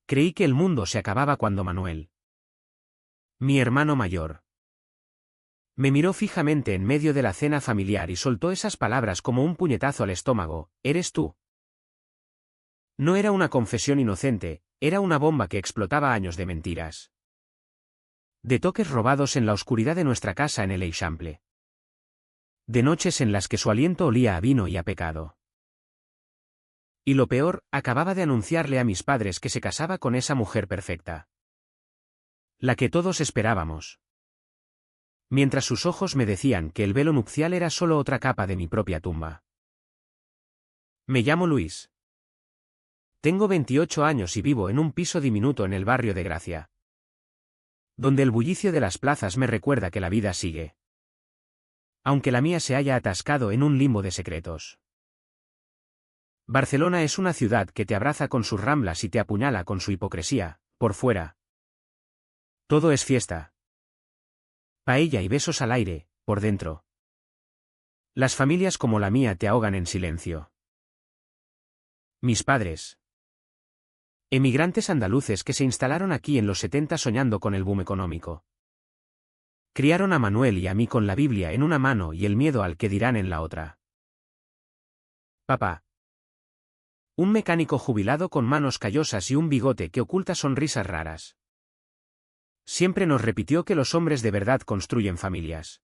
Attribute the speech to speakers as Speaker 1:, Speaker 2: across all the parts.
Speaker 1: Creí que el mundo se acababa cuando Manuel, mi hermano mayor, me miró fijamente en medio de la cena familiar y soltó esas palabras como un puñetazo al estómago: ¿eres tú? No era una confesión inocente, era una bomba que explotaba años de mentiras. De toques robados en la oscuridad de nuestra casa en el Eixample. De noches en las que su aliento olía a vino y a pecado. Y lo peor, acababa de anunciarle a mis padres que se casaba con esa mujer perfecta. La que todos esperábamos. Mientras sus ojos me decían que el velo nupcial era solo otra capa de mi propia tumba. Me llamo Luis. Tengo 28 años y vivo en un piso diminuto en el barrio de Gracia, donde el bullicio de las plazas me recuerda que la vida sigue. Aunque la mía se haya atascado en un limbo de secretos. Barcelona es una ciudad que te abraza con sus ramblas y te apuñala con su hipocresía, por fuera. Todo es fiesta. Paella y besos al aire, por dentro. Las familias como la mía te ahogan en silencio. Mis padres. Emigrantes andaluces que se instalaron aquí en los 70 soñando con el boom económico. Criaron a Manuel y a mí con la Biblia en una mano y el miedo al que dirán en la otra. Papá. Un mecánico jubilado con manos callosas y un bigote que oculta sonrisas raras. Siempre nos repitió que los hombres de verdad construyen familias.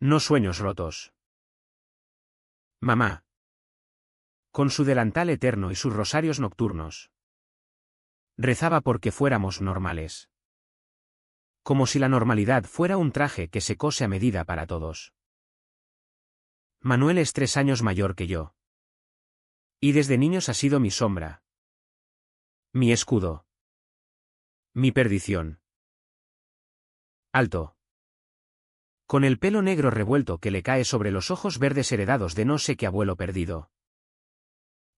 Speaker 1: No sueños rotos. Mamá. Con su delantal eterno y sus rosarios nocturnos. Rezaba porque fuéramos normales. Como si la normalidad fuera un traje que se cose a medida para todos. Manuel es 3 años mayor que yo. Y desde niños ha sido mi sombra. Mi escudo. Mi perdición. Alto. Con el pelo negro revuelto que le cae sobre los ojos verdes heredados de no sé qué abuelo perdido.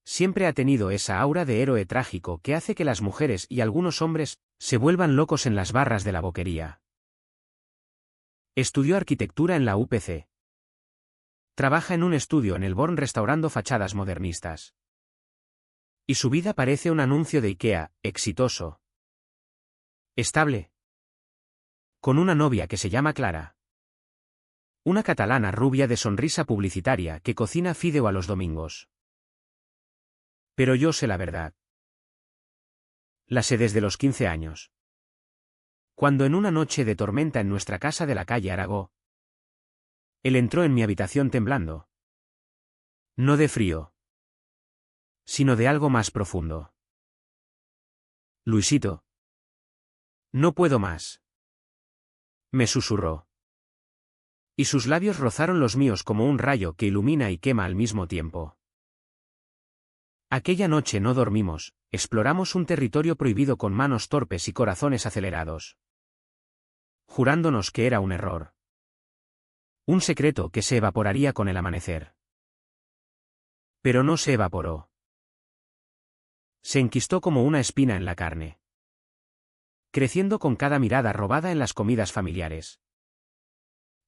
Speaker 1: Siempre ha tenido esa aura de héroe trágico que hace que las mujeres y algunos hombres se vuelvan locos en las barras de la boquería. Estudió arquitectura en la UPC. Trabaja en un estudio en el Born restaurando fachadas modernistas. Y su vida parece un anuncio de IKEA, exitoso. Estable. Con una novia que se llama Clara. Una catalana rubia de sonrisa publicitaria que cocina fideo a los domingos. Pero yo sé la verdad. La sé desde los 15 años. Cuando en una noche de tormenta en nuestra casa de la calle Aragó, él entró en mi habitación temblando. No de frío, sino de algo más profundo. Luisito. No puedo más. Me susurró. Y sus labios rozaron los míos como un rayo que ilumina y quema al mismo tiempo. Aquella noche no dormimos, exploramos un territorio prohibido con manos torpes y corazones acelerados. Jurándonos que era un error. Un secreto que se evaporaría con el amanecer. Pero no se evaporó. Se enquistó como una espina en la carne. Creciendo con cada mirada robada en las comidas familiares.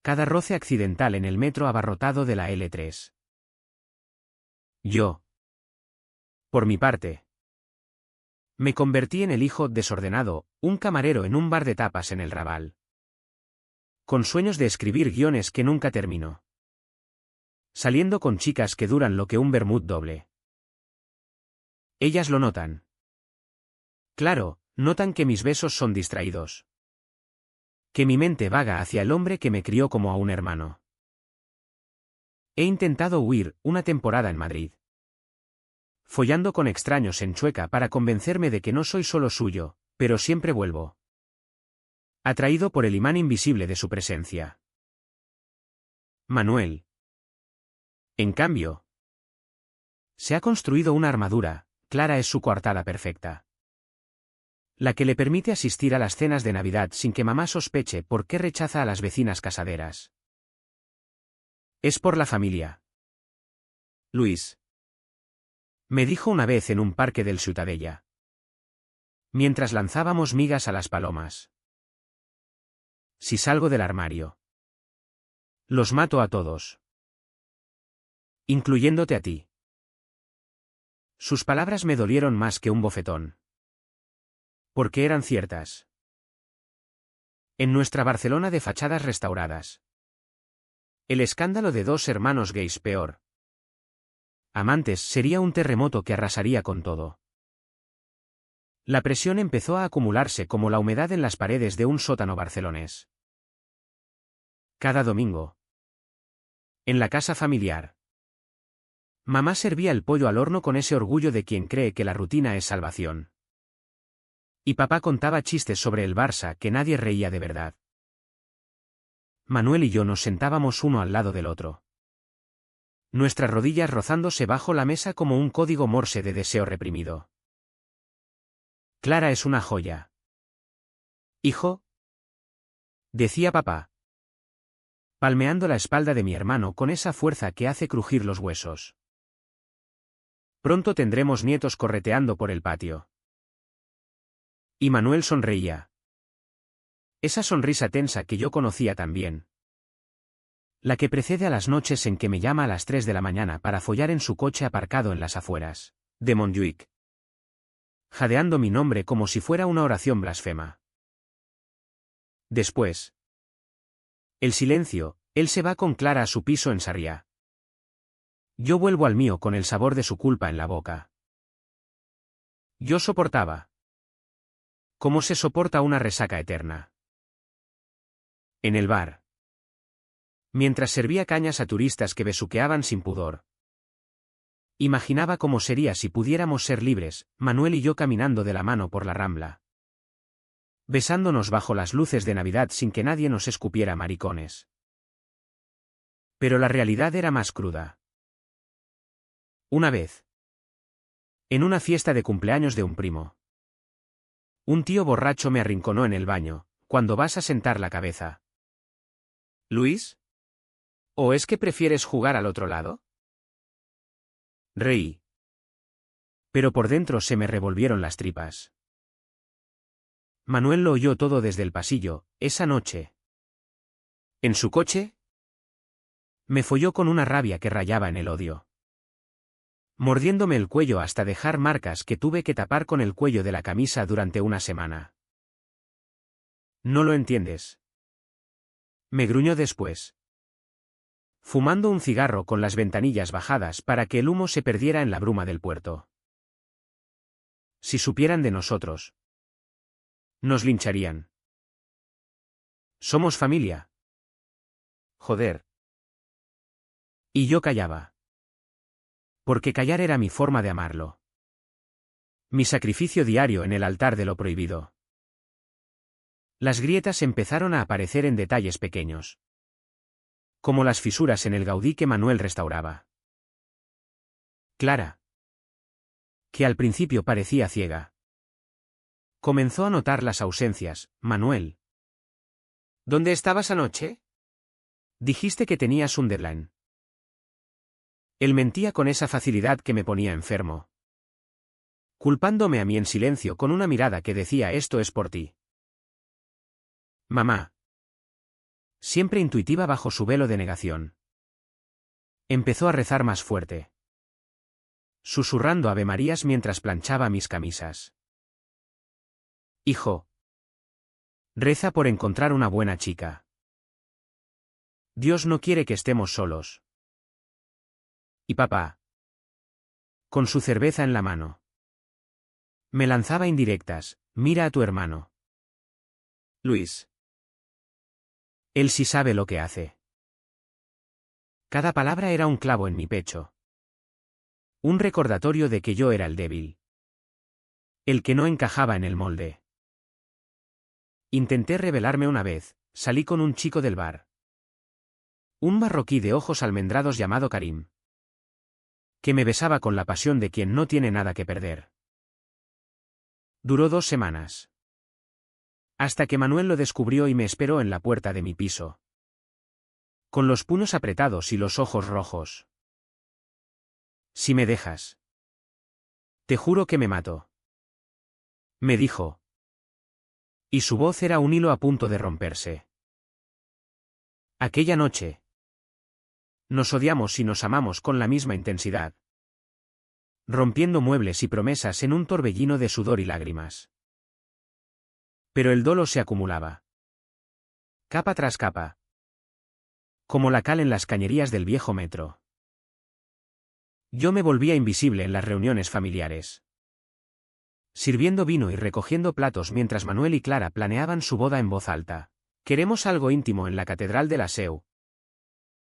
Speaker 1: Cada roce accidental en el metro abarrotado de la L3. Yo. Por mi parte. Me convertí en el hijo desordenado, un camarero en un bar de tapas en el Raval. Con sueños de escribir guiones que nunca terminó. Saliendo con chicas que duran lo que un vermut doble. Ellas lo notan. Claro, notan que mis besos son distraídos. Que mi mente vaga hacia el hombre que me crió como a un hermano. He intentado huir una temporada en Madrid. Follando con extraños en Chueca para convencerme de que no soy solo suyo, pero siempre vuelvo. Atraído por el imán invisible de su presencia. Manuel. En cambio, se ha construido una armadura. Clara es su coartada perfecta. La que le permite asistir a las cenas de Navidad sin que mamá sospeche por qué rechaza a las vecinas casaderas. Es por la familia. Luis. Me dijo una vez en un parque del Ciutadella. Mientras lanzábamos migas a las palomas. Si salgo del armario. Los mato a todos. Incluyéndote a ti. Sus palabras me dolieron más que un bofetón. Porque eran ciertas. En nuestra Barcelona de fachadas restauradas. El escándalo de dos hermanos gays peor. Amantes sería un terremoto que arrasaría con todo. La presión empezó a acumularse como la humedad en las paredes de un sótano barcelonés. Cada domingo. En la casa familiar. Mamá servía el pollo al horno con ese orgullo de quien cree que la rutina es salvación. Y papá contaba chistes sobre el Barça que nadie reía de verdad. Manuel y yo nos sentábamos uno al lado del otro. Nuestras rodillas rozándose bajo la mesa como un código Morse de deseo reprimido. Clara es una joya. Hijo, decía papá, palmeando la espalda de mi hermano con esa fuerza que hace crujir los huesos. Pronto tendremos nietos correteando por el patio. Y Manuel sonreía. Esa sonrisa tensa que yo conocía también. La que precede a las noches en que me llama a las 3 de la mañana para follar en su coche aparcado en las afueras de Montjuïc, jadeando mi nombre como si fuera una oración blasfema. Después. El silencio, él se va con Clara a su piso en Sarriá. Yo vuelvo al mío con el sabor de su culpa en la boca. Yo soportaba. ¿Cómo se soporta una resaca eterna? En el bar. Mientras servía cañas a turistas que besuqueaban sin pudor. Imaginaba cómo sería si pudiéramos ser libres, Manuel y yo caminando de la mano por la Rambla. Besándonos bajo las luces de Navidad sin que nadie nos escupiera maricones. Pero la realidad era más cruda. Una vez. En una fiesta de cumpleaños de un primo. Un tío borracho me arrinconó en el baño, cuando vas a sentar la cabeza. ¿Luis? ¿O es que prefieres jugar al otro lado? Reí. Pero por dentro se me revolvieron las tripas. Manuel lo oyó todo desde el pasillo, esa noche. ¿En su coche? Me folló con una rabia que rayaba en el odio. Mordiéndome el cuello hasta dejar marcas que tuve que tapar con el cuello de la camisa durante una semana. No lo entiendes. Me gruñó después. Fumando un cigarro con las ventanillas bajadas para que el humo se perdiera en la bruma del puerto. Si supieran de nosotros. Nos lincharían. Somos familia. Joder. Y yo callaba. Porque callar era mi forma de amarlo. Mi sacrificio diario en el altar de lo prohibido. Las grietas empezaron a aparecer en detalles pequeños. Como las fisuras en el Gaudí que Manuel restauraba. Clara, que al principio parecía ciega, comenzó a notar las ausencias. Manuel. ¿Dónde estabas anoche? Dijiste que tenías un deadline. Él mentía con esa facilidad que me ponía enfermo. Culpándome a mí en silencio con una mirada que decía esto es por ti. Mamá. Siempre intuitiva bajo su velo de negación. Empezó a rezar más fuerte. Susurrando avemarías mientras planchaba mis camisas. Hijo. Reza por encontrar una buena chica. Dios no quiere que estemos solos. Y papá. Con su cerveza en la mano. Me lanzaba indirectas, mira a tu hermano. Luis. Él sí sabe lo que hace. Cada palabra era un clavo en mi pecho. Un recordatorio de que yo era el débil. El que no encajaba en el molde. Intenté rebelarme una vez, salí con un chico del bar. Un marroquí de ojos almendrados llamado Karim. Que me besaba con la pasión de quien no tiene nada que perder. Duró 2 semanas. Hasta que Manuel lo descubrió y me esperó en la puerta de mi piso. Con los puños apretados y los ojos rojos. Si me dejas. Te juro que me mato. Me dijo. Y su voz era un hilo a punto de romperse. Aquella noche. Nos odiamos y nos amamos con la misma intensidad. Rompiendo muebles y promesas en un torbellino de sudor y lágrimas. Pero el dolo se acumulaba. Capa tras capa. Como la cal en las cañerías del viejo metro. Yo me volvía invisible en las reuniones familiares. Sirviendo vino y recogiendo platos mientras Manuel y Clara planeaban su boda en voz alta. Queremos algo íntimo en la Catedral de la Seu.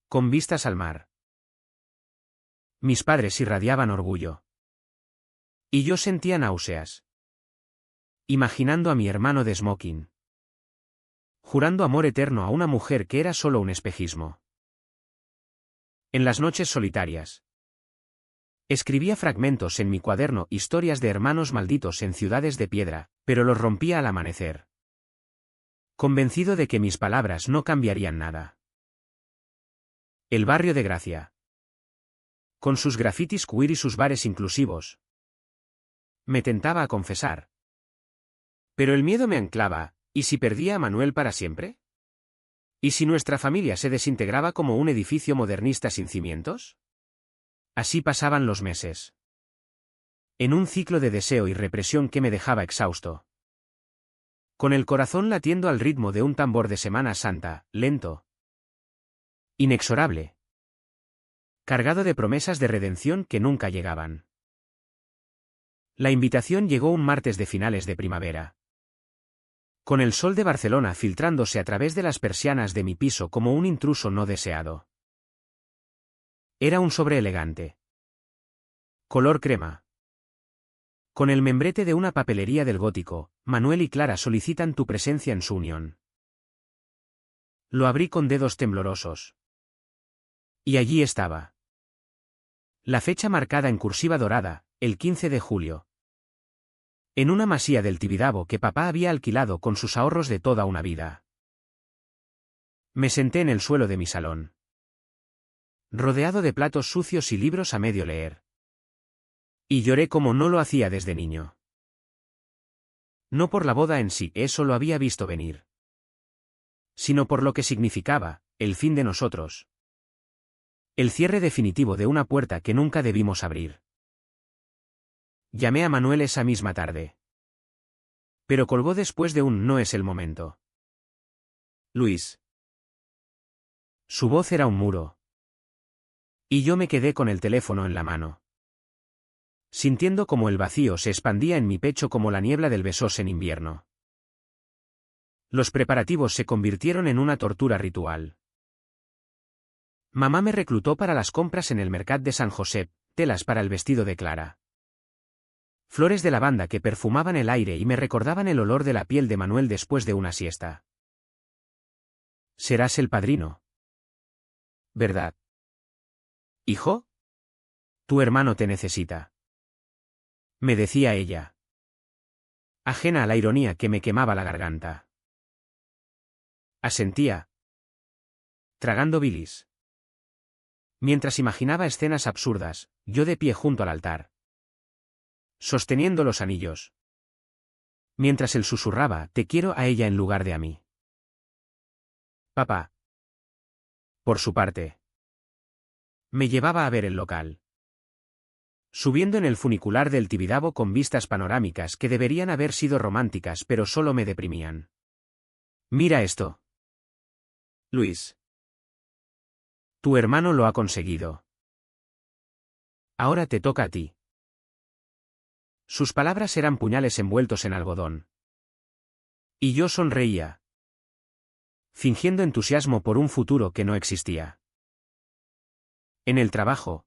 Speaker 1: Con vistas al mar. Mis padres irradiaban orgullo. Y yo sentía náuseas. Imaginando a mi hermano de smoking. Jurando amor eterno a una mujer que era solo un espejismo. En las noches solitarias. Escribía fragmentos en mi cuaderno, historias de hermanos malditos en ciudades de piedra, pero los rompía al amanecer. Convencido de que mis palabras no cambiarían nada. El barrio de Gracia. Con sus grafitis queer y sus bares inclusivos. Me tentaba a confesar. Pero el miedo me anclaba, ¿y si perdía a Manuel para siempre? ¿Y si nuestra familia se desintegraba como un edificio modernista sin cimientos? Así pasaban los meses. En un ciclo de deseo y represión que me dejaba exhausto. Con el corazón latiendo al ritmo de un tambor de Semana Santa, lento. Inexorable. Cargado de promesas de redención que nunca llegaban. La invitación llegó un martes de finales de primavera. Con el sol de Barcelona filtrándose a través de las persianas de mi piso como un intruso no deseado. Era un sobre elegante. Color crema. Con el membrete de una papelería del gótico, Manuel y Clara solicitan tu presencia en su unión. Lo abrí con dedos temblorosos. Y allí estaba. La fecha marcada en cursiva dorada, el 15 de julio. En una masía del Tibidabo que papá había alquilado con sus ahorros de toda una vida. Me senté en el suelo de mi salón. Rodeado de platos sucios y libros a medio leer. Y lloré como no lo hacía desde niño. No por la boda en sí, eso lo había visto venir. Sino por lo que significaba, el fin de nosotros. El cierre definitivo de una puerta que nunca debimos abrir. Llamé a Manuel esa misma tarde. Pero colgó después de un no es el momento. Luis. Su voz era un muro. Y yo me quedé con el teléfono en la mano. Sintiendo como el vacío se expandía en mi pecho como la niebla del Besós en invierno. Los preparativos se convirtieron en una tortura ritual. Mamá me reclutó para las compras en el Mercat de San Josep, telas para el vestido de Clara. Flores de lavanda que perfumaban el aire y me recordaban el olor de la piel de Manuel después de una siesta. Serás el padrino. ¿Verdad? ¿Hijo? Tu hermano te necesita. Me decía ella. Ajena a la ironía que me quemaba la garganta. Asentía. Tragando bilis. Mientras imaginaba escenas absurdas, yo de pie junto al altar. Sosteniendo los anillos. Mientras él susurraba, te quiero a ella en lugar de a mí. Papá. Por su parte. Me llevaba a ver el local. Subiendo en el funicular del Tibidabo con vistas panorámicas que deberían haber sido románticas pero solo me deprimían. Mira esto. Luis. Tu hermano lo ha conseguido. Ahora te toca a ti. Sus palabras eran puñales envueltos en algodón. Y yo sonreía. Fingiendo entusiasmo por un futuro que no existía. En el trabajo.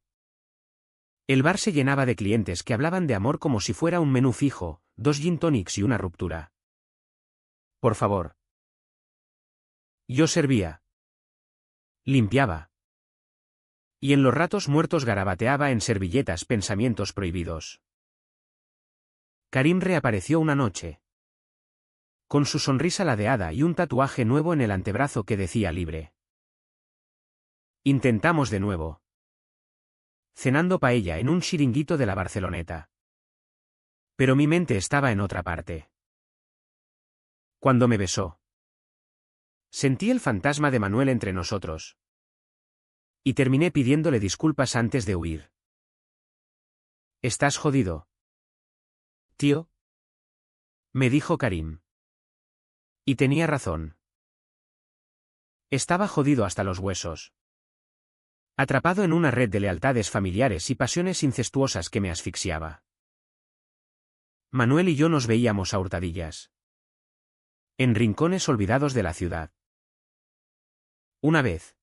Speaker 1: El bar se llenaba de clientes que hablaban de amor como si fuera un menú fijo, 2 gin tonics y una ruptura. Por favor. Yo servía. Limpiaba. Y en los ratos muertos garabateaba en servilletas pensamientos prohibidos. Karim reapareció una noche. Con su sonrisa ladeada y un tatuaje nuevo en el antebrazo que decía libre. Intentamos de nuevo. Cenando paella en un chiringuito de la Barceloneta. Pero mi mente estaba en otra parte. Cuando me besó. Sentí el fantasma de Manuel entre nosotros. Y terminé pidiéndole disculpas antes de huir. ¿Estás jodido? Tío. Me dijo Karim. Y tenía razón. Estaba jodido hasta los huesos. Atrapado en una red de lealtades familiares y pasiones incestuosas que me asfixiaba. Manuel y yo nos veíamos a hurtadillas. En rincones olvidados de la ciudad. Una vez.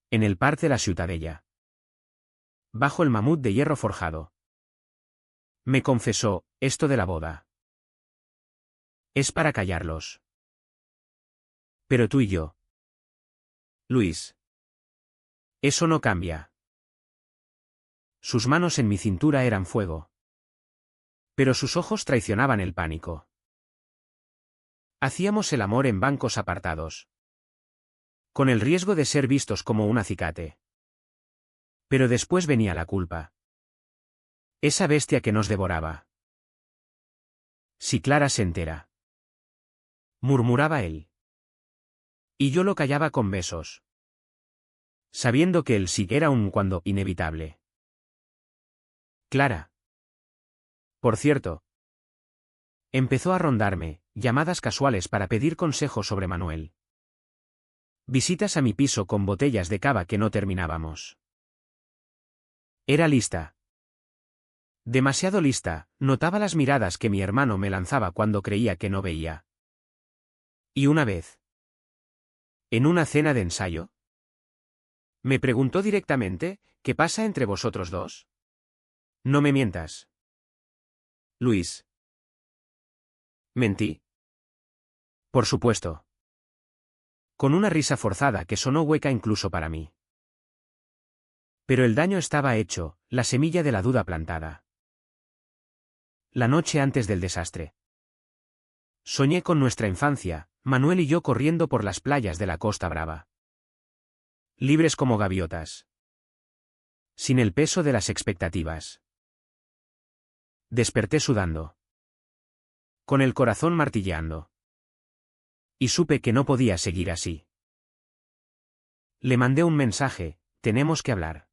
Speaker 1: En el parque de la Ciutadella. Bajo el mamut de hierro forjado. Me confesó, esto de la boda. Es para callarlos. Pero tú y yo. Luis. Eso no cambia. Sus manos en mi cintura eran fuego. Pero sus ojos traicionaban el pánico. Hacíamos el amor en bancos apartados. Con el riesgo de ser vistos como un acicate. Pero después venía la culpa. Esa bestia que nos devoraba. Si Clara se entera. Murmuraba él. Y yo lo callaba con besos. Sabiendo que el sí era un cuando inevitable. Clara. Por cierto. Empezó a rondarme, llamadas casuales para pedir consejo sobre Manuel. Visitas a mi piso con botellas de cava que no terminábamos. Era lista. Demasiado lista, notaba las miradas que mi hermano me lanzaba cuando creía que no veía. Y una vez. En una cena de ensayo. Me preguntó directamente, ¿qué pasa entre vosotros dos? No me mientas. Luis. Mentí. Por supuesto. Con una risa forzada que sonó hueca incluso para mí. Pero el daño estaba hecho, la semilla de la duda plantada. La noche antes del desastre. Soñé con nuestra infancia, Manuel y yo corriendo por las playas de la Costa Brava. Libres como gaviotas. Sin el peso de las expectativas. Desperté sudando. Con el corazón martilleando. Y supe que no podía seguir así. Le mandé un mensaje, tenemos que hablar.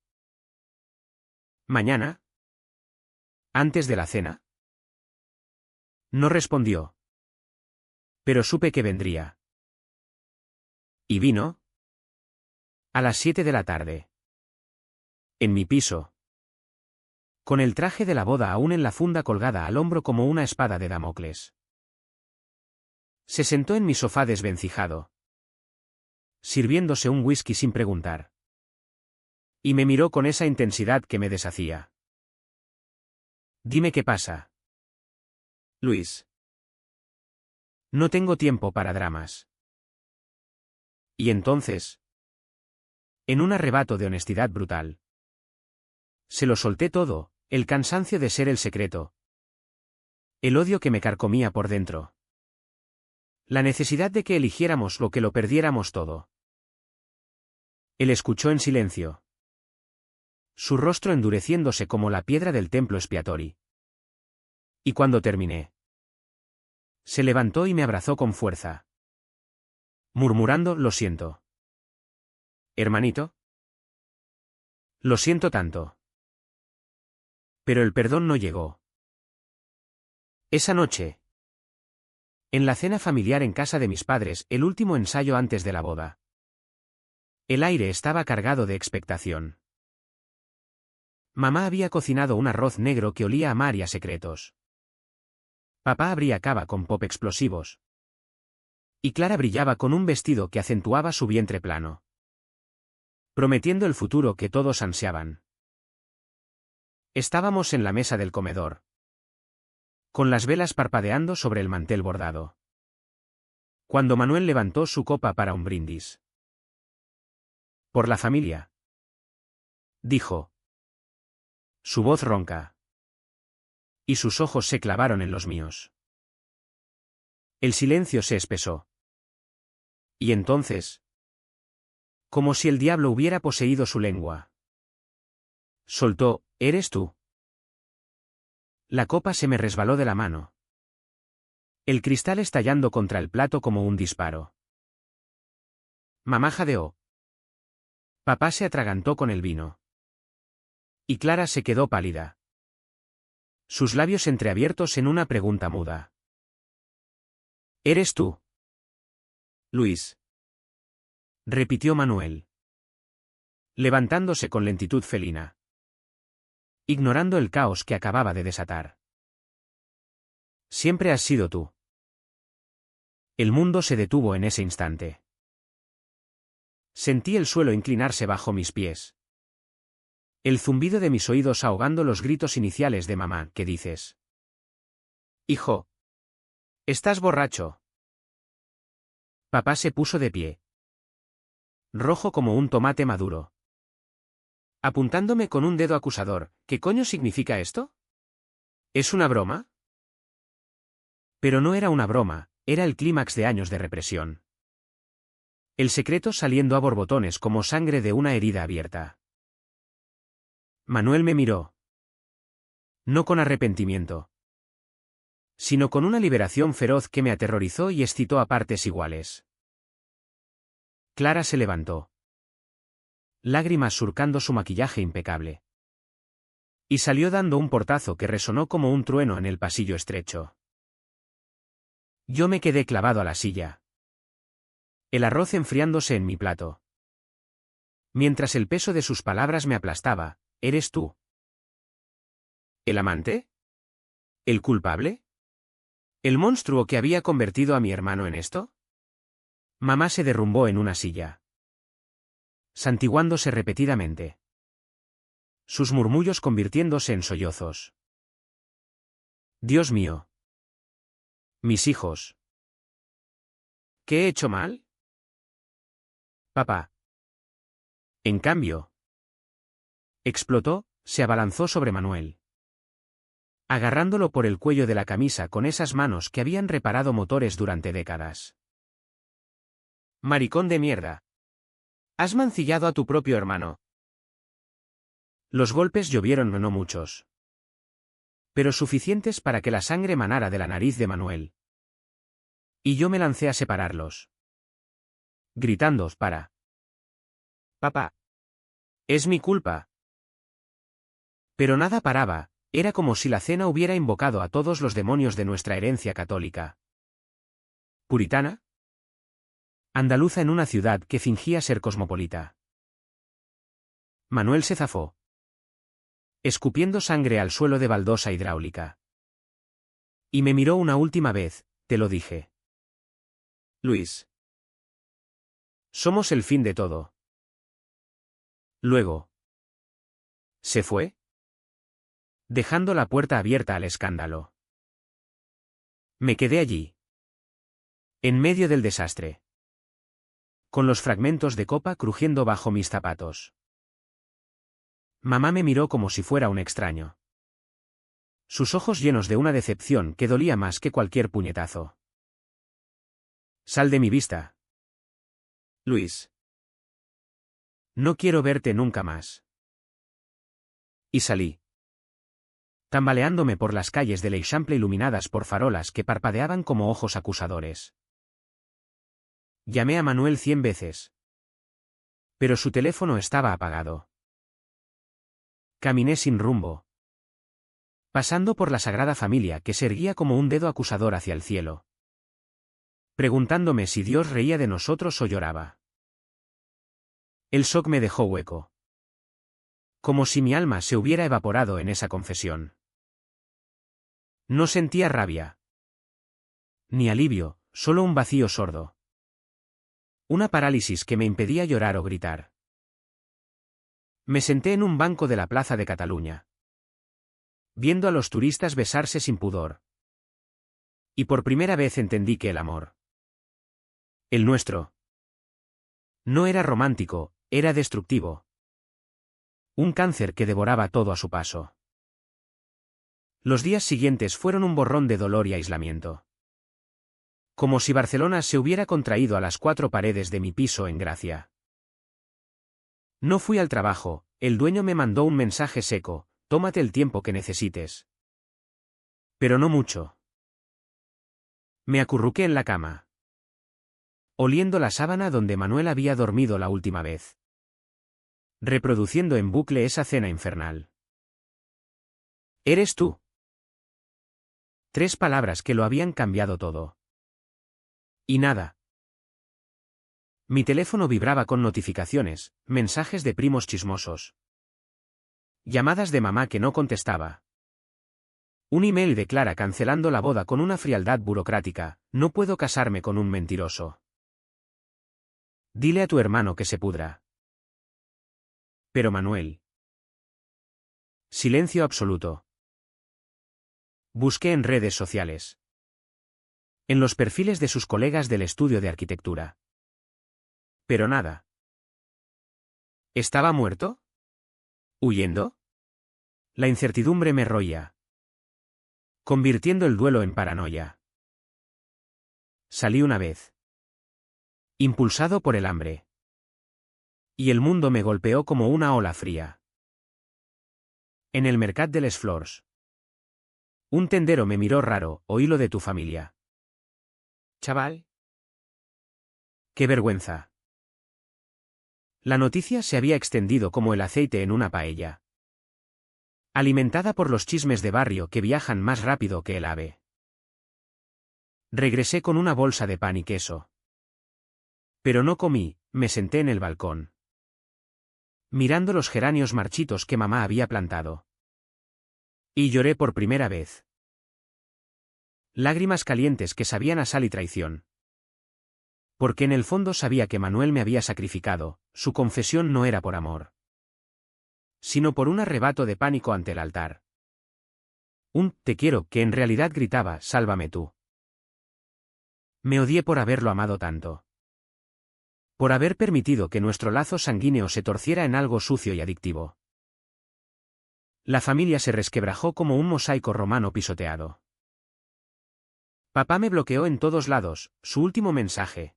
Speaker 1: ¿Mañana? ¿Antes de la cena? No respondió. Pero supe que vendría. ¿Y vino? A las 7 de la tarde. En mi piso. Con el traje de la boda aún en la funda colgada al hombro como una espada de Damocles. Se sentó en mi sofá desvencijado. Sirviéndose un whisky sin preguntar. Y me miró con esa intensidad que me deshacía. Dime qué pasa. Luis. No tengo tiempo para dramas. Y entonces. En un arrebato de honestidad brutal. Se lo solté todo, el cansancio de ser el secreto. El odio que me carcomía por dentro. La necesidad de que eligiéramos lo que lo perdiéramos todo. Él escuchó en silencio. Su rostro endureciéndose como la piedra del templo expiatorio. Y cuando terminé. Se levantó y me abrazó con fuerza. Murmurando, lo siento. ¿Hermanito? Lo siento tanto. Pero el perdón no llegó. Esa noche. En la cena familiar en casa de mis padres, el último ensayo antes de la boda. El aire estaba cargado de expectación. Mamá había cocinado un arroz negro que olía a mar y a secretos. Papá abría cava con pop explosivos. Y Clara brillaba con un vestido que acentuaba su vientre plano. Prometiendo el futuro que todos ansiaban. Estábamos en la mesa del comedor. Con las velas parpadeando sobre el mantel bordado. Cuando Manuel levantó su copa para un brindis. Por la familia. Dijo. Su voz ronca. Y sus ojos se clavaron en los míos. El silencio se espesó. Y entonces. Como si el diablo hubiera poseído su lengua. Soltó, ¿eres tú? La copa se me resbaló de la mano. El cristal estallando contra el plato como un disparo. Mamá jadeó. Papá se atragantó con el vino. Y Clara se quedó pálida. Sus labios entreabiertos en una pregunta muda. ¿Eres tú? Luis. Repitió Manuel, levantándose con lentitud felina, ignorando el caos que acababa de desatar. Siempre has sido tú. El mundo se detuvo en ese instante. Sentí el suelo inclinarse bajo mis pies. El zumbido de mis oídos ahogando los gritos iniciales de mamá. ¿Qué dices? Hijo. ¿Estás borracho? Papá se puso de pie, rojo como un tomate maduro, apuntándome con un dedo acusador. ¿Qué coño significa esto? ¿Es una broma? Pero no era una broma, era el clímax de años de represión. El secreto saliendo a borbotones como sangre de una herida abierta. Manuel me miró. No con arrepentimiento, sino con una liberación feroz que me aterrorizó y excitó a partes iguales. Clara se levantó, lágrimas surcando su maquillaje impecable, y salió dando un portazo que resonó como un trueno en el pasillo estrecho. Yo me quedé clavado a la silla, el arroz enfriándose en mi plato, mientras el peso de sus palabras me aplastaba. ¿Eres tú el amante? ¿El culpable? ¿El monstruo que había convertido a mi hermano en esto? Mamá se derrumbó en una silla, santiguándose repetidamente, sus murmullos convirtiéndose en sollozos. Dios mío. Mis hijos. ¿Qué he hecho mal? Papá. En cambio. Explotó, se abalanzó sobre Manuel, agarrándolo por el cuello de la camisa con esas manos que habían reparado motores durante décadas. Maricón de mierda. Has mancillado a tu propio hermano. Los golpes llovieron, no muchos, pero suficientes para que la sangre manara de la nariz de Manuel. Y yo me lancé a separarlos, gritando: «Para. Papá. Es mi culpa». Pero nada paraba, era como si la cena hubiera invocado a todos los demonios de nuestra herencia católica. ¿Puritana? Andaluza en una ciudad que fingía ser cosmopolita. Manuel se zafó, escupiendo sangre al suelo de baldosa hidráulica. Y me miró una última vez. «Te lo dije. Luis. Somos el fin de todo». Luego se fue, dejando la puerta abierta al escándalo. Me quedé allí, en medio del desastre, con los fragmentos de copa crujiendo bajo mis zapatos. Mamá me miró como si fuera un extraño, sus ojos llenos de una decepción que dolía más que cualquier puñetazo. «Sal de mi vista, Luis. No quiero verte nunca más». Y salí, tambaleándome por las calles de l'Eixample iluminadas por farolas que parpadeaban como ojos acusadores. Llamé a Manuel 100 veces, pero su teléfono estaba apagado. Caminé sin rumbo, pasando por la Sagrada Familia que se erguía como un dedo acusador hacia el cielo, preguntándome si Dios reía de nosotros o lloraba. El shock me dejó hueco, como si mi alma se hubiera evaporado en esa confesión. No sentía rabia, ni alivio, solo un vacío sordo. Una parálisis que me impedía llorar o gritar. Me senté en un banco de la Plaza de Cataluña, viendo a los turistas besarse sin pudor. Y por primera vez entendí que el amor, el nuestro, no era romántico, era destructivo. Un cáncer que devoraba todo a su paso. Los días siguientes fueron un borrón de dolor y aislamiento. Como si Barcelona se hubiera contraído a las 4 paredes de mi piso en Gracia. No fui al trabajo, el dueño me mandó un mensaje seco: «Tómate el tiempo que necesites». Pero no mucho. Me acurruqué en la cama, oliendo la sábana donde Manuel había dormido la última vez, reproduciendo en bucle esa cena infernal. «¿Eres tú?». 3 palabras que lo habían cambiado todo. Y nada Mi teléfono vibraba con notificaciones, mensajes de primos chismosos. Llamadas de mamá que no contestaba. Un email de Clara cancelando la boda con una frialdad burocrática: no puedo casarme con un mentiroso. Dile a tu hermano que se pudra. Pero Manuel. Silencio absoluto. Busqué en redes sociales. En los perfiles de sus colegas del estudio de arquitectura. Pero nada. ¿Estaba muerto? ¿Huyendo? La incertidumbre me roía, convirtiendo el duelo en paranoia. Salí una vez, impulsado por el hambre. Y el mundo me golpeó como una ola fría. En el Mercat de les Flors. Un tendero me miró raro: oí lo de tu familia. Chaval. ¡Qué vergüenza! La noticia se había extendido como el aceite en una paella. Alimentada por los chismes de barrio que viajan más rápido que el ave. Regresé con una bolsa de pan y queso. Pero no comí, me senté en el balcón, mirando los geranios marchitos que mamá había plantado. Y lloré por primera vez. Lágrimas calientes que sabían a sal y traición. Porque en el fondo sabía que Manuel me había sacrificado: su confesión no era por amor, sino por un arrebato de pánico ante el altar. Un «te quiero» que en realidad gritaba: «sálvame tú». Me odié por haberlo amado tanto. Por haber permitido que nuestro lazo sanguíneo se torciera en algo sucio y adictivo. La familia se resquebrajó como un mosaico romano pisoteado. Papá me bloqueó en todos lados: su último mensaje,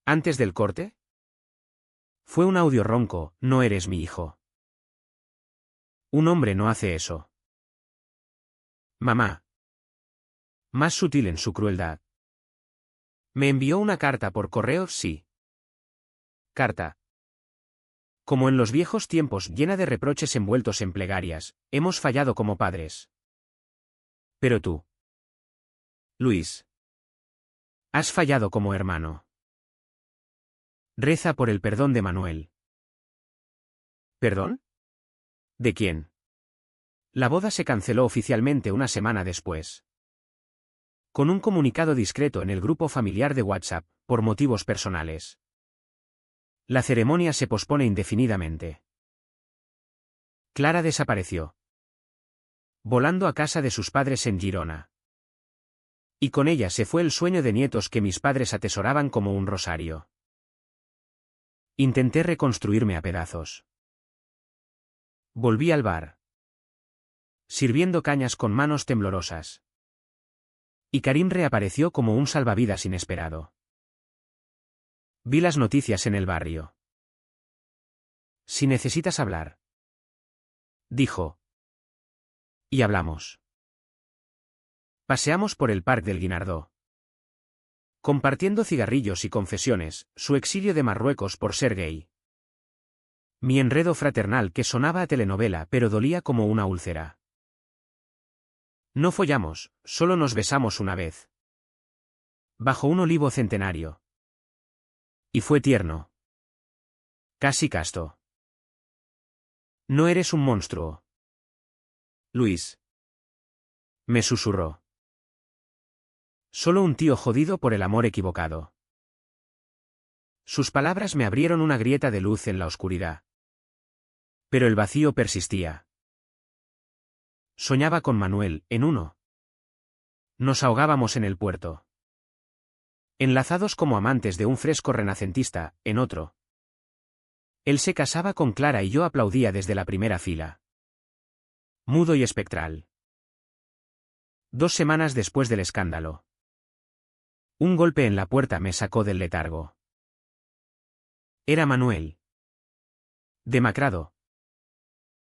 Speaker 1: antes del corte, fue un audio ronco: «No eres mi hijo». Un hombre no hace eso. Mamá, más sutil en su crueldad, me envió una carta por correo. Sí. Carta. Como en los viejos tiempos, llena de reproches envueltos en plegarias: hemos fallado como padres. Pero tú, Luis, has fallado como hermano. Reza por el perdón de Manuel. ¿Perdón? ¿De quién? La boda se canceló oficialmente una semana después. Con un comunicado discreto en el grupo familiar de WhatsApp: por motivos personales. La ceremonia se pospone indefinidamente. Clara desapareció, volando a casa de sus padres en Girona. Y con ella se fue el sueño de nietos que mis padres atesoraban como un rosario. Intenté reconstruirme a pedazos. Volví al bar, sirviendo cañas con manos temblorosas. Y Karim reapareció como un salvavidas inesperado. Vi las noticias en el barrio. Si necesitas hablar, dijo. Y hablamos. Paseamos por el Parque del Guinardó, compartiendo cigarrillos y confesiones: su exilio de Marruecos por ser gay. Mi enredo fraternal que sonaba a telenovela pero dolía como una úlcera. No follamos, solo nos besamos una vez. Bajo un olivo centenario. Y fue tierno. Casi casto. No eres un monstruo, Luis, me susurró. Solo un tío jodido por el amor equivocado. Sus palabras me abrieron una grieta de luz en la oscuridad. Pero el vacío persistía. Soñaba con Manuel, en uno. Nos ahogábamos en el puerto. Enlazados como amantes de un fresco renacentista, en otro. Él se casaba con Clara y yo aplaudía desde la primera fila. Mudo y espectral. 2 semanas después del escándalo. Un golpe en la puerta me sacó del letargo. Era Manuel. Demacrado.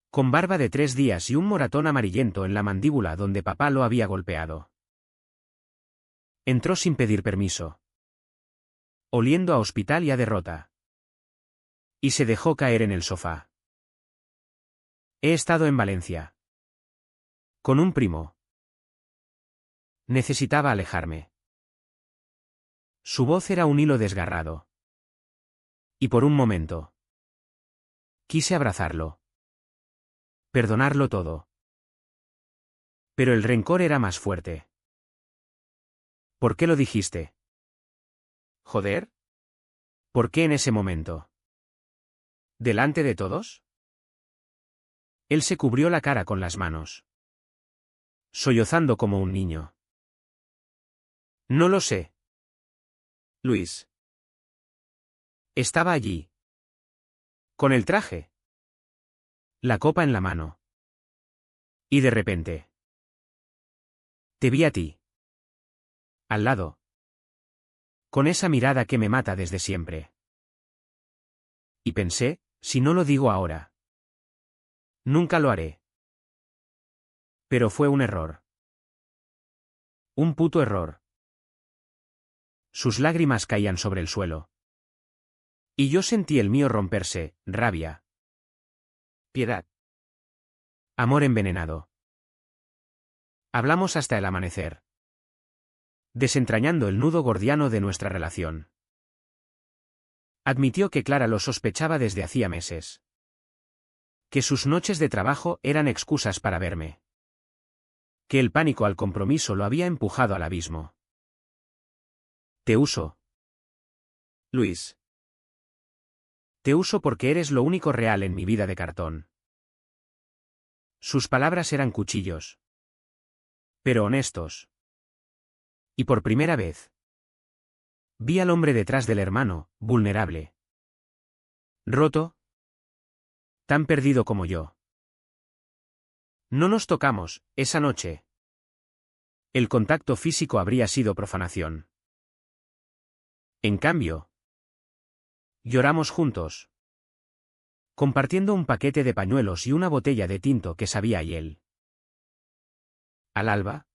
Speaker 1: Con barba de 3 días y un moratón amarillento en la mandíbula donde papá lo había golpeado. Entró sin pedir permiso, oliendo a hospital y a derrota. Y se dejó caer en el sofá. He estado en Valencia. Con un primo. Necesitaba alejarme. Su voz era un hilo desgarrado. Y por un momento quise abrazarlo. Perdonarlo todo. Pero el rencor era más fuerte. ¿Por qué lo dijiste? ¿Joder? ¿Por qué en ese momento? ¿Delante de todos? Él se cubrió la cara con las manos, sollozando como un niño. No lo sé. Luis. Estaba allí. Con el traje. La copa en la mano. Y de repente. Te vi a ti. Al lado. Con esa mirada que me mata desde siempre. Y pensé, si no lo digo ahora. Nunca lo haré. Pero fue un error. Un puto error. Sus lágrimas caían sobre el suelo. Y yo sentí el mío romperse, rabia. Piedad. Amor envenenado. Hablamos hasta el amanecer. Desentrañando el nudo gordiano de nuestra relación. Admitió que Clara lo sospechaba desde hacía meses. Que sus noches de trabajo eran excusas para verme. Que el pánico al compromiso lo había empujado al abismo. Te uso. Luis. Te uso porque eres lo único real en mi vida de cartón. Sus palabras eran cuchillos. Pero honestos. Y por primera vez. Vi al hombre detrás del hermano, vulnerable. Roto. Tan perdido como yo. No nos tocamos, esa noche. El contacto físico habría sido profanación. En cambio, lloramos juntos. Compartiendo un paquete de pañuelos y una botella de tinto que sabía a hiel. Al alba.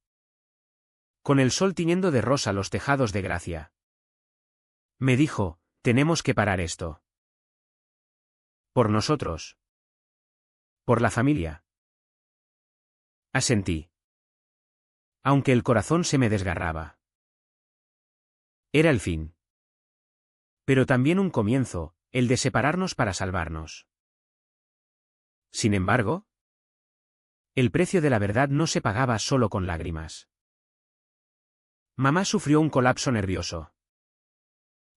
Speaker 1: Con el sol tiñendo de rosa los tejados de Gracia. Me dijo, tenemos que parar esto. Por nosotros. Por la familia. Asentí. Aunque el corazón se me desgarraba. Era el fin. Pero también un comienzo, el de separarnos para salvarnos. Sin embargo, el precio de la verdad no se pagaba solo con lágrimas. Mamá sufrió un colapso nervioso.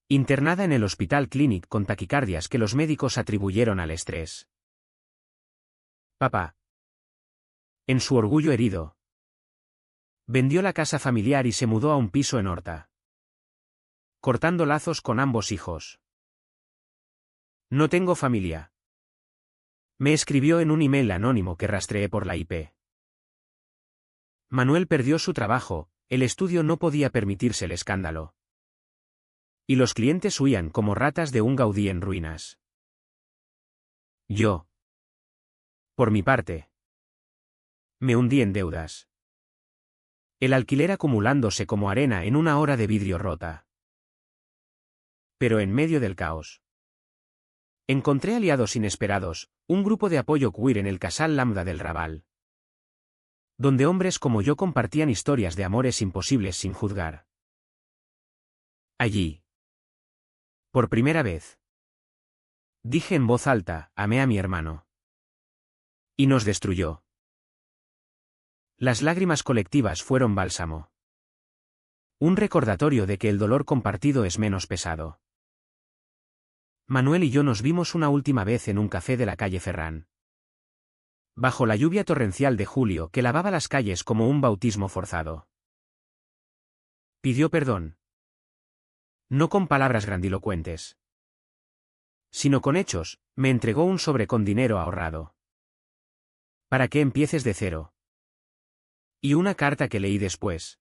Speaker 1: Internada en el Hospital Clínic con taquicardias que los médicos atribuyeron al estrés. Papá. En su orgullo herido. Vendió la casa familiar y se mudó a un piso en Horta. Cortando lazos con ambos hijos. No tengo familia. Me escribió en un email anónimo que rastreé por la IP. Manuel perdió su trabajo, el estudio no podía permitirse el escándalo. Y los clientes huían como ratas de un Gaudí en ruinas. Yo. Por mi parte. Me hundí en deudas. El alquiler acumulándose como arena en una hora de vidrio rota. Pero en medio del caos. Encontré aliados inesperados, un grupo de apoyo queer en el Casal Lambda del Raval. Donde hombres como yo compartían historias de amores imposibles sin juzgar. Allí. Por primera vez. Dije en voz alta, amé a mi hermano. Y nos destruyó. Las lágrimas colectivas fueron bálsamo. Un recordatorio de que el dolor compartido es menos pesado. Manuel y yo nos vimos una última vez en un café de la calle Ferrán. Bajo la lluvia torrencial de julio que lavaba las calles como un bautismo forzado. Pidió perdón. No con palabras grandilocuentes. Sino con hechos, me entregó un sobre con dinero ahorrado. Para que empieces de cero. Y una carta que leí después.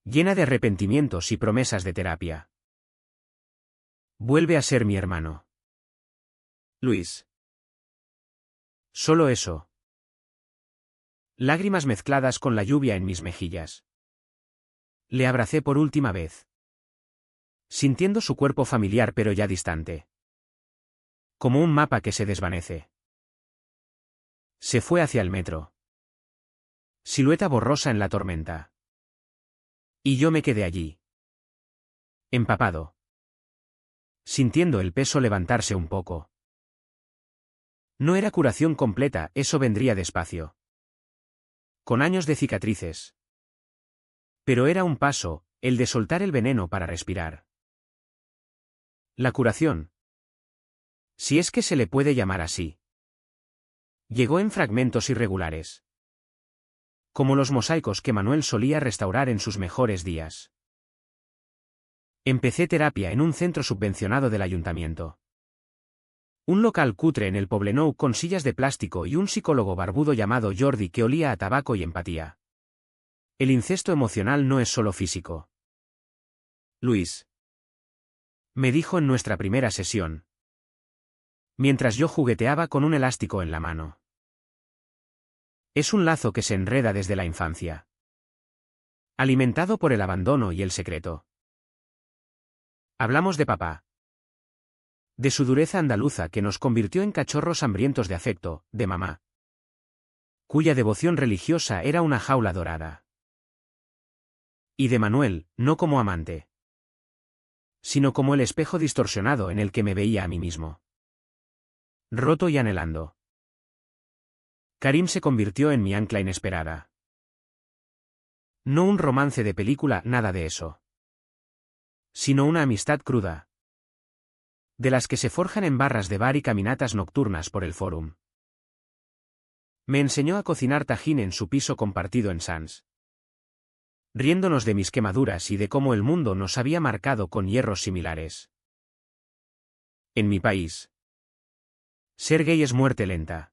Speaker 1: Llena de arrepentimientos y promesas de terapia. Vuelve a ser mi hermano. Luis. Solo eso. Lágrimas mezcladas con la lluvia en mis mejillas. Le abracé por última vez. Sintiendo su cuerpo familiar pero ya distante. Como un mapa que se desvanece. Se fue hacia el metro. Silueta borrosa en la tormenta. Y yo me quedé allí. Empapado. sintiendo el peso levantarse un poco. No era curación completa, eso vendría despacio. Con años de cicatrices. Pero era un paso, el de soltar el veneno para respirar. La curación. Si es que se le puede llamar así. Llegó en fragmentos irregulares. Como los mosaicos que Manuel solía restaurar en sus mejores días. Empecé terapia en un centro subvencionado del ayuntamiento. Un local cutre en el Poblenou con sillas de plástico y un psicólogo barbudo llamado Jordi que olía a tabaco y empatía. El incesto emocional no es solo físico. Luis. Me dijo en nuestra primera sesión. Mientras yo jugueteaba con un elástico en la mano. Es un lazo que se enreda desde la infancia. Alimentado por el abandono y el secreto. Hablamos de papá. De su dureza andaluza que nos convirtió en cachorros hambrientos de afecto, de mamá. Cuya devoción religiosa era una jaula dorada. Y de Manuel, no como amante. Sino como el espejo distorsionado en el que me veía a mí mismo. Roto y anhelando. Karim se convirtió en mi ancla inesperada. No un romance de película, nada de eso. Sino una amistad cruda. De las que se forjan en barras de bar y caminatas nocturnas por el Fórum. Me enseñó a cocinar tajín en su piso compartido en Sants. Riéndonos de mis quemaduras y de cómo el mundo nos había marcado con hierros similares. En mi país. Ser gay es muerte lenta.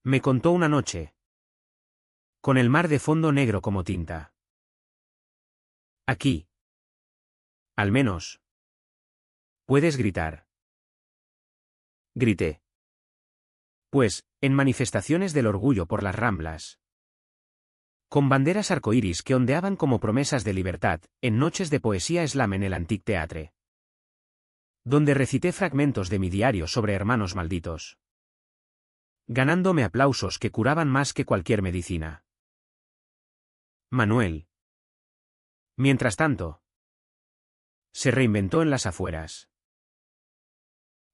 Speaker 1: Me contó una noche. Con el mar de fondo negro como tinta. Aquí. Al menos. Puedes gritar. Grité. Pues, en manifestaciones del orgullo por las Ramblas. Con banderas arcoíris que ondeaban como promesas de libertad, en noches de poesía slam en el Antic Teatre. Donde recité fragmentos de mi diario sobre hermanos malditos. Ganándome aplausos que curaban más que cualquier medicina. Manuel. Mientras tanto. Se reinventó en las afueras.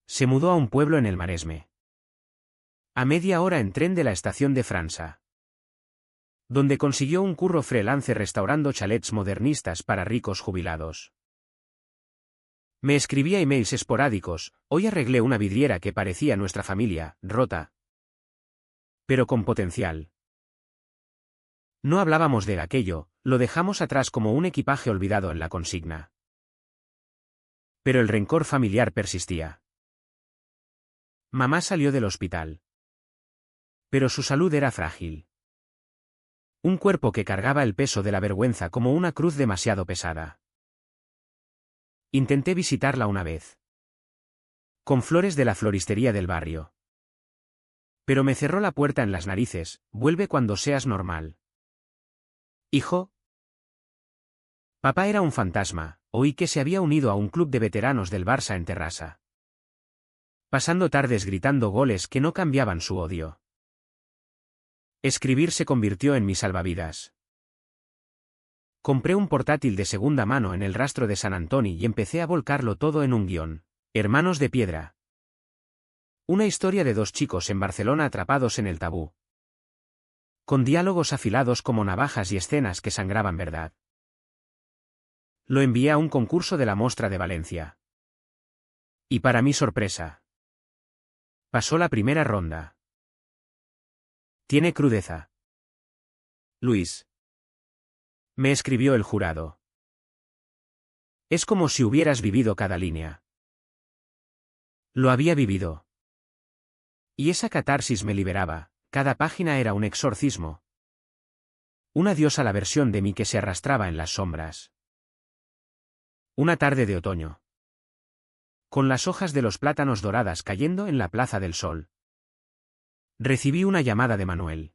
Speaker 1: Se mudó a un pueblo en el Maresme. A media hora en tren de la estación de França. Donde consiguió un curro freelance restaurando chalets modernistas para ricos jubilados. Me escribía emails esporádicos, hoy arreglé una vidriera que parecía nuestra familia, rota. Pero con potencial. No hablábamos de aquello, lo dejamos atrás como un equipaje olvidado en la consigna. Pero el rencor familiar persistía. Mamá salió del hospital. Pero su salud era frágil. Un cuerpo que cargaba el peso de la vergüenza como una cruz demasiado pesada. Intenté visitarla una vez. Con flores de la floristería del barrio. Pero me cerró la puerta en las narices, vuelve cuando seas normal. Hijo. Papá era un fantasma, oí que se había unido a un club de veteranos del Barça en Terrassa. Pasando tardes gritando goles que no cambiaban su odio. Escribir se convirtió en mi salvavidas. Compré un portátil de segunda mano en el rastro de San Antoni y empecé a volcarlo todo en un guión. Hermanos de piedra. Una historia de dos chicos en Barcelona atrapados en el tabú. Con diálogos afilados como navajas y escenas que sangraban verdad. Lo envié a un concurso de la Mostra de Valencia. Y para mi sorpresa. Pasó la primera ronda. Tiene crudeza. Luis. Me escribió el jurado. Es como si hubieras vivido cada línea. Lo había vivido. Y esa catarsis me liberaba, cada página era un exorcismo. Un adiós a la versión de mí que se arrastraba en las sombras. Una tarde de otoño. Con las hojas de los plátanos doradas cayendo en la Plaza del Sol. Recibí una llamada de Manuel.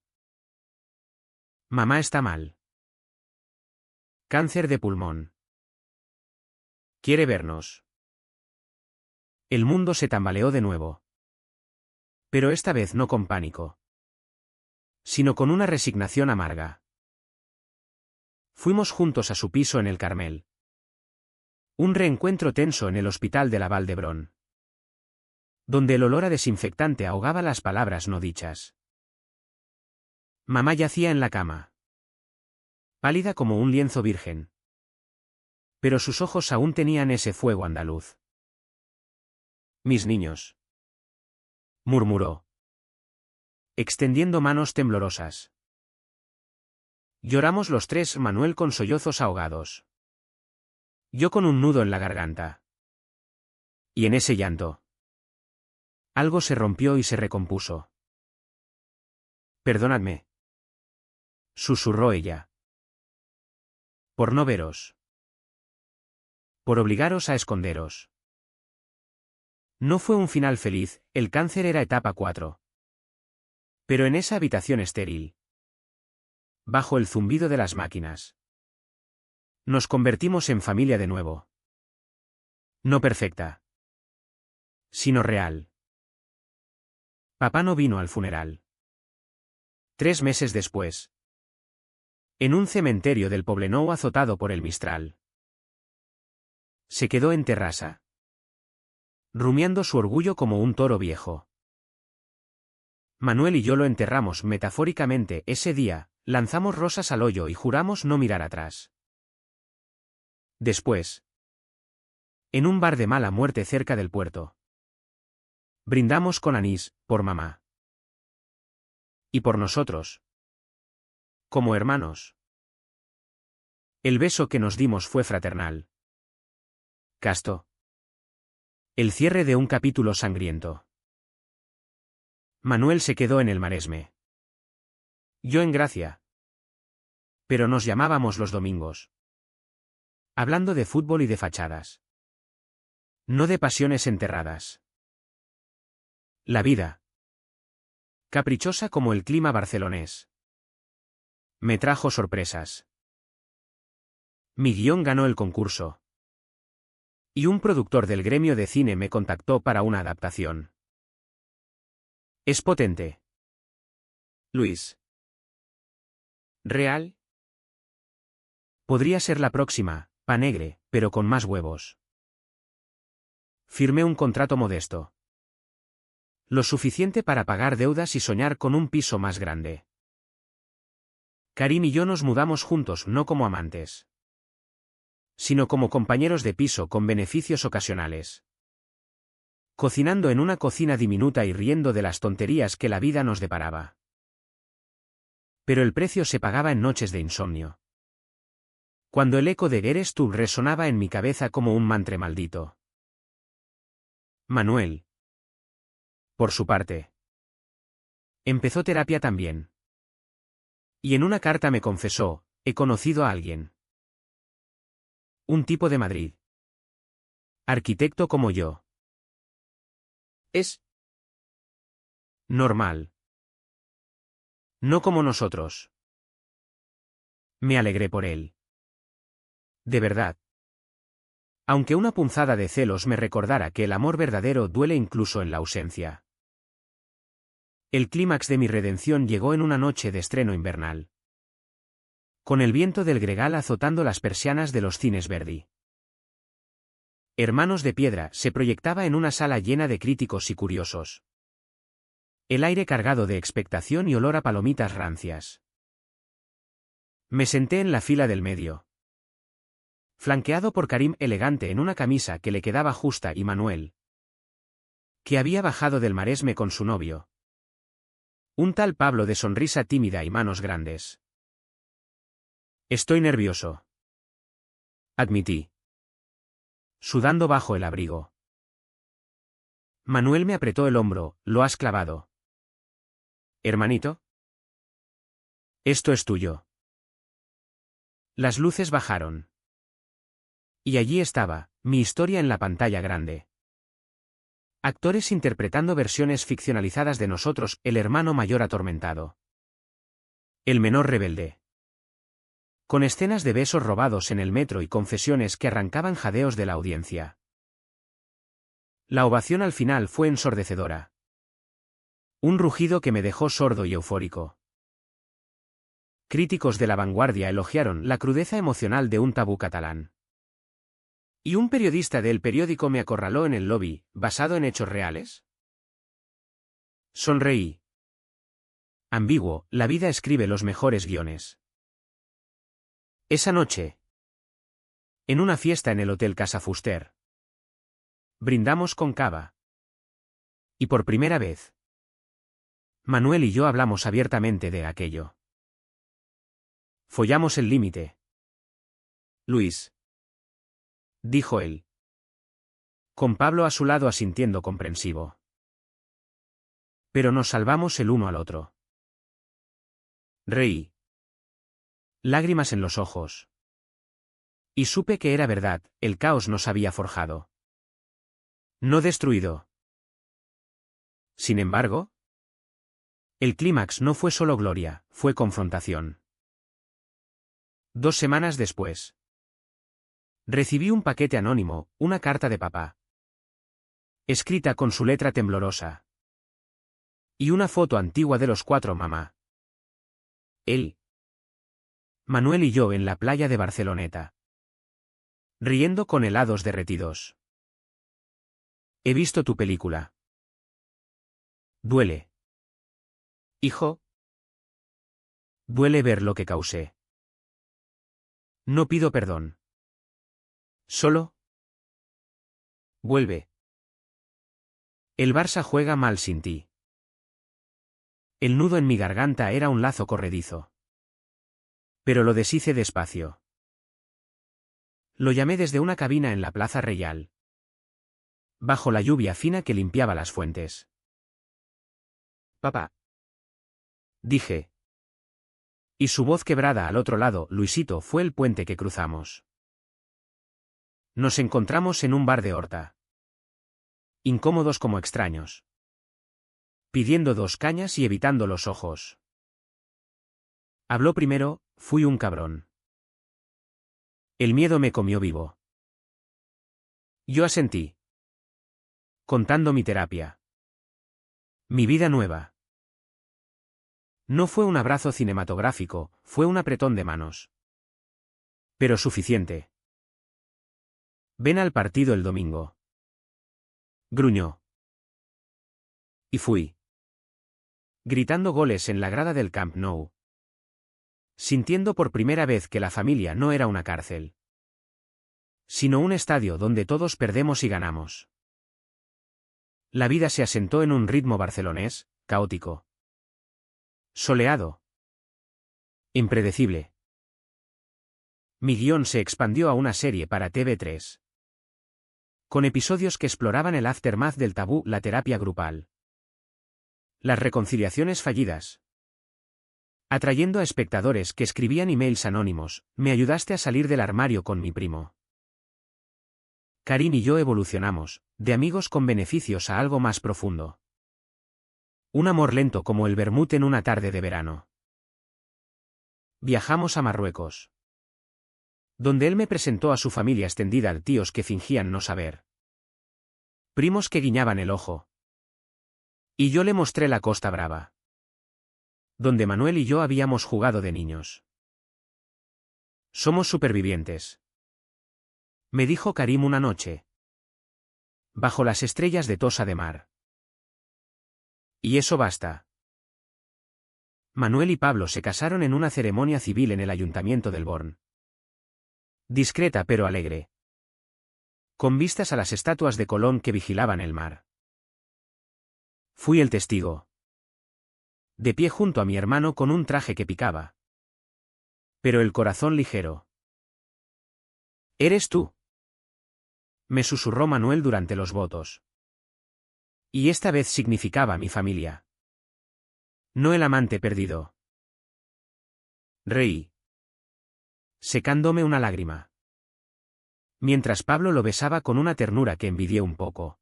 Speaker 1: Mamá está mal. Cáncer de pulmón. Quiere vernos. El mundo se tambaleó de nuevo. Pero esta vez no con pánico. Sino con una resignación amarga. Fuimos juntos a su piso en el Carmel. Un reencuentro tenso en el hospital de la Vall d'Hebron, donde el olor a desinfectante ahogaba las palabras no dichas. Mamá yacía en la cama, pálida como un lienzo virgen. Pero sus ojos aún tenían ese fuego andaluz. Mis niños, murmuró, extendiendo manos temblorosas. Lloramos los tres, Manuel con sollozos ahogados. Yo con un nudo en la garganta. Y en ese llanto, algo se rompió y se recompuso. Perdonadme, susurró ella. Por no veros. Por obligaros a esconderos. No fue un final feliz, el cáncer era etapa 4. Pero en esa habitación estéril, bajo el zumbido de las máquinas, nos convertimos en familia de nuevo. No perfecta, sino real. Papá no vino al funeral. 3 meses después, en un cementerio del Poblenou azotado por el Mistral, se quedó en terraza, rumiando su orgullo como un toro viejo. Manuel y yo lo enterramos metafóricamente ese día, lanzamos rosas al hoyo y juramos no mirar atrás. Después, en un bar de mala muerte cerca del puerto, brindamos con anís, por mamá. Y por nosotros. Como hermanos. El beso que nos dimos fue fraternal. Casto. El cierre de un capítulo sangriento. Manuel se quedó en el Maresme. Yo en Gracia. Pero nos llamábamos los domingos. Hablando de fútbol y de fachadas. No de pasiones enterradas. La vida. Caprichosa como el clima barcelonés. Me trajo sorpresas. Mi guión ganó el concurso. Y un productor del gremio de cine me contactó para una adaptación. Es potente. Luis. ¿Real? Podría ser la próxima, Panegre, pero con más huevos. Firmé un contrato modesto. Lo suficiente para pagar deudas y soñar con un piso más grande. Karim y yo nos mudamos juntos no como amantes, sino como compañeros de piso con beneficios ocasionales. Cocinando en una cocina diminuta y riendo de las tonterías que la vida nos deparaba. Pero el precio se pagaba en noches de insomnio. Cuando el eco de Eres tú resonaba en mi cabeza como un mantre maldito. Manuel, por su parte, empezó terapia también. Y en una carta me confesó, he conocido a alguien. Un tipo de Madrid. Arquitecto como yo. Es normal. No como nosotros. Me alegré por él. De verdad. Aunque una punzada de celos me recordara que el amor verdadero duele incluso en la ausencia. El clímax de mi redención llegó en una noche de estreno invernal. Con el viento del gregal azotando las persianas de los cines Verdi. Hermanos de Piedra se proyectaba en una sala llena de críticos y curiosos. El aire cargado de expectación y olor a palomitas rancias. Me senté en la fila del medio. Flanqueado por Karim elegante en una camisa que le quedaba justa y Manuel, que había bajado del Maresme con su novio. Un tal Pablo de sonrisa tímida y manos grandes. Estoy nervioso. Admití. Sudando bajo el abrigo. Manuel me apretó el hombro, ¿lo has clavado? ¿Hermanito? Esto es tuyo. Las luces bajaron. Y allí estaba, mi historia en la pantalla grande. Actores interpretando versiones ficcionalizadas de nosotros, el hermano mayor atormentado. El menor rebelde. Con escenas de besos robados en el metro y confesiones que arrancaban jadeos de la audiencia. La ovación al final fue ensordecedora. Un rugido que me dejó sordo y eufórico. Críticos de La Vanguardia elogiaron la crudeza emocional de un tabú catalán. ¿Y un periodista del periódico me acorraló en el lobby, basado en hechos reales? Sonreí. Ambiguo, la vida escribe los mejores guiones. Esa noche. En una fiesta en el Hotel Casa Fuster. Brindamos con cava. Y por primera vez. Manuel y yo hablamos abiertamente de aquello. Follamos el límite. Luis. Dijo él. Con Pablo a su lado asintiendo comprensivo. Pero nos salvamos el uno al otro. Reí. Lágrimas en los ojos. Y supe que era verdad, el caos nos había forjado. No destruido. Sin embargo, el clímax no fue solo gloria, fue confrontación. 2 semanas después. Recibí un paquete anónimo, una carta de papá. Escrita con su letra temblorosa. Y una foto antigua de los 4 mamá. Él. Manuel y yo en la playa de Barceloneta. Riendo con helados derretidos. He visto tu película. Duele. Hijo. Duele ver lo que causé. No pido perdón. Solo. Vuelve. El Barça juega mal sin ti. El nudo en mi garganta era un lazo corredizo. Pero lo deshice despacio. Lo llamé desde una cabina en la Plaza Real. Bajo la lluvia fina que limpiaba las fuentes. Papá. Dije. Y su voz quebrada al otro lado, Luisito, fue el puente que cruzamos. Nos encontramos en un bar de Horta. Incómodos como extraños. Pidiendo 2 cañas y evitando los ojos. Habló primero, fui un cabrón. El miedo me comió vivo. Yo asentí. Contando mi terapia. Mi vida nueva. No fue un abrazo cinematográfico, fue un apretón de manos. Pero suficiente. Ven al partido el domingo. Gruñó. Y fui. Gritando goles en la grada del Camp Nou. Sintiendo por primera vez que la familia no era una cárcel. Sino un estadio donde todos perdemos y ganamos. La vida se asentó en un ritmo barcelonés, caótico. Soleado. Impredecible. Mi guión se expandió a una serie para TV3. Con episodios que exploraban el aftermath del tabú, la terapia grupal. Las reconciliaciones fallidas. Atrayendo a espectadores que escribían emails anónimos, me ayudaste a salir del armario con mi primo. Karim y yo evolucionamos, de amigos con beneficios a algo más profundo. Un amor lento como el vermut en una tarde de verano. Viajamos a Marruecos. Donde él me presentó a su familia extendida, tíos que fingían no saber. Primos que guiñaban el ojo. Y yo le mostré la Costa Brava. Donde Manuel y yo habíamos jugado de niños. Somos supervivientes. Me dijo Karim una noche. Bajo las estrellas de Tossa de Mar. Y eso basta. Manuel y Pablo se casaron en una ceremonia civil en el ayuntamiento del Born. Discreta pero alegre. Con vistas a las estatuas de Colón que vigilaban el mar. Fui el testigo. De pie junto a mi hermano con un traje que picaba. Pero el corazón ligero. ¿Eres tú? Me susurró Manuel durante los votos. Y esta vez significaba mi familia. No el amante perdido. Reí. Secándome una lágrima. Mientras Pablo lo besaba con una ternura que envidié un poco.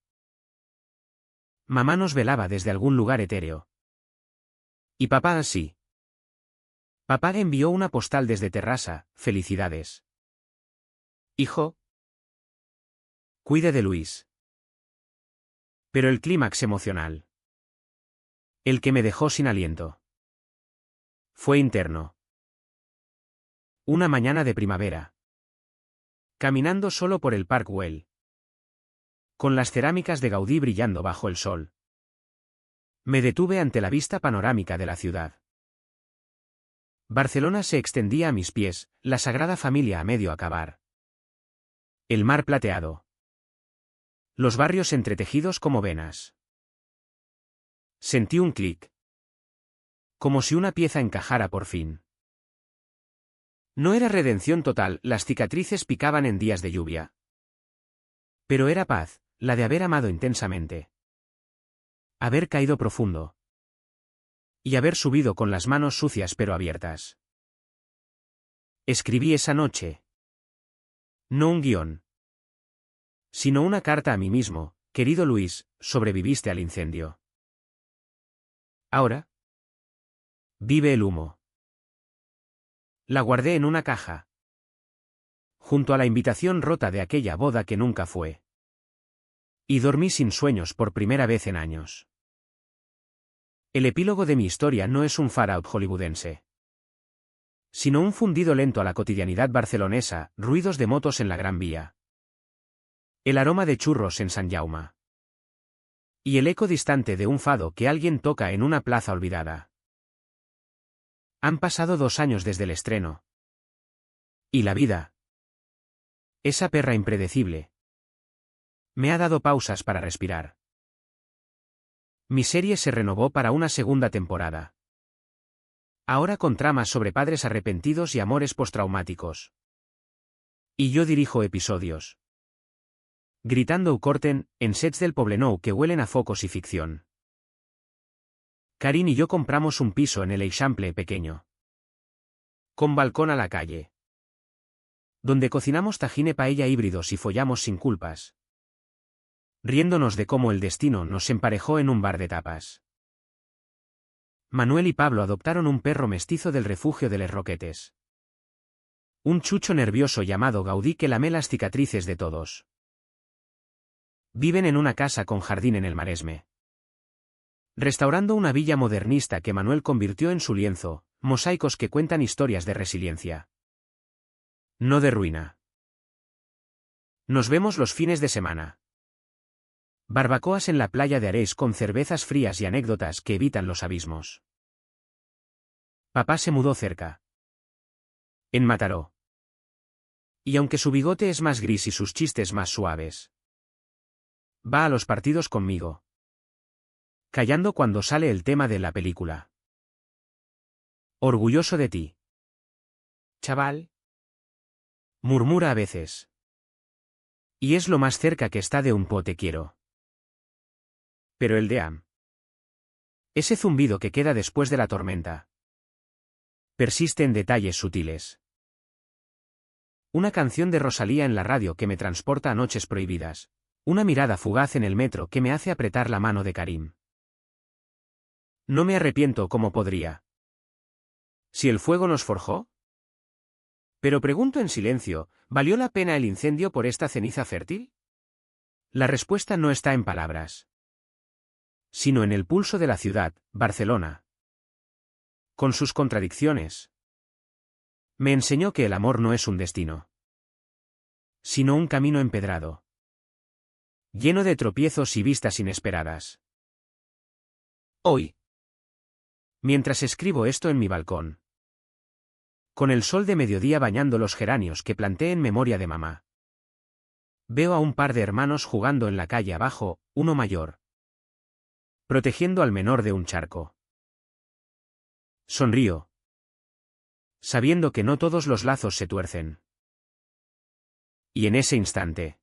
Speaker 1: Mamá nos velaba desde algún lugar etéreo. Y papá así. Papá envió una postal desde Terrassa, felicidades. Hijo. Cuide de Luis. Pero el clímax emocional. El que me dejó sin aliento. Fue interno. Una mañana de primavera. Caminando solo por el Park Güell. Con las cerámicas de Gaudí brillando bajo el sol. Me detuve ante la vista panorámica de la ciudad. Barcelona se extendía a mis pies, la Sagrada Familia a medio acabar. El mar plateado. Los barrios entretejidos como venas. Sentí un clic. Como si una pieza encajara por fin. No era redención total, las cicatrices picaban en días de lluvia. Pero era paz, la de haber amado intensamente. Haber caído profundo. Y haber subido con las manos sucias pero abiertas. Escribí esa noche. No un guión. Sino una carta a mí mismo: querido Luis, sobreviviste al incendio. Ahora. Vive el humo. La guardé en una caja. Junto a la invitación rota de aquella boda que nunca fue. Y dormí sin sueños por primera vez en años. El epílogo de mi historia no es un far-out hollywoodense. Sino un fundido lento a la cotidianidad barcelonesa, ruidos de motos en la Gran Vía. El aroma de churros en Sant Jaume. Y el eco distante de un fado que alguien toca en una plaza olvidada. Han pasado 2 años desde el estreno. Y la vida. Esa perra impredecible. Me ha dado pausas para respirar. Mi serie se renovó para una segunda temporada. Ahora con tramas sobre padres arrepentidos y amores postraumáticos. Y yo dirijo episodios. Gritando corten, en sets del Poblenou que huelen a focos y ficción. Karin y yo compramos un piso en el Eixample pequeño. Con balcón a la calle. Donde cocinamos tajine paella híbridos y follamos sin culpas. Riéndonos de cómo el destino nos emparejó en un bar de tapas. Manuel y Pablo adoptaron un perro mestizo del refugio de Les Roquetes. Un chucho nervioso llamado Gaudí que lame las cicatrices de todos. Viven en una casa con jardín en el Maresme. Restaurando una villa modernista que Manuel convirtió en su lienzo, mosaicos que cuentan historias de resiliencia. No de ruina. Nos vemos los fines de semana. Barbacoas en la playa de Ares con cervezas frías y anécdotas que evitan los abismos. Papá se mudó cerca. En Mataró. Y aunque su bigote es más gris y sus chistes más suaves. Va a los partidos conmigo. Callando cuando sale el tema de la película. Orgulloso de ti. Chaval. Murmura a veces. Y es lo más cerca que está de un "po te quiero". Pero el de am. Ese zumbido que queda después de la tormenta. Persiste en detalles sutiles. Una canción de Rosalía en la radio que me transporta a noches prohibidas. Una mirada fugaz en el metro que me hace apretar la mano de Karim. No me arrepiento como podría. ¿Si el fuego nos forjó? Pero pregunto en silencio, ¿valió la pena el incendio por esta ceniza fértil? La respuesta no está en palabras. Sino en el pulso de la ciudad, Barcelona. Con sus contradicciones. Me enseñó que el amor no es un destino. Sino un camino empedrado. Lleno de tropiezos y vistas inesperadas. Hoy. Mientras escribo esto en mi balcón. Con el sol de mediodía bañando los geranios que planté en memoria de mamá. Veo a un par de hermanos jugando en la calle abajo, uno mayor. Protegiendo al menor de un charco. Sonrío. Sabiendo que no todos los lazos se tuercen. Y en ese instante.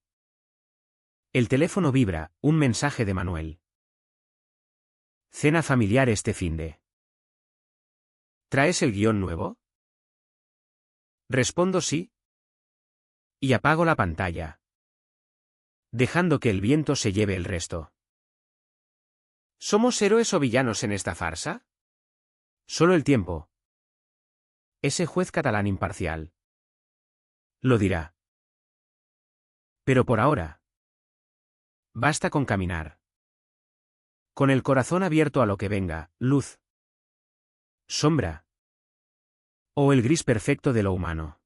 Speaker 1: El teléfono vibra, un mensaje de Manuel. Cena familiar este finde. ¿Traes el guión nuevo? Respondo sí. Y apago la pantalla. Dejando que el viento se lleve el resto. ¿Somos héroes o villanos en esta farsa? Solo el tiempo. Ese juez catalán imparcial. Lo dirá. Pero por ahora. Basta con caminar. Con el corazón abierto a lo que venga, luz. Sombra. O el gris perfecto de lo humano.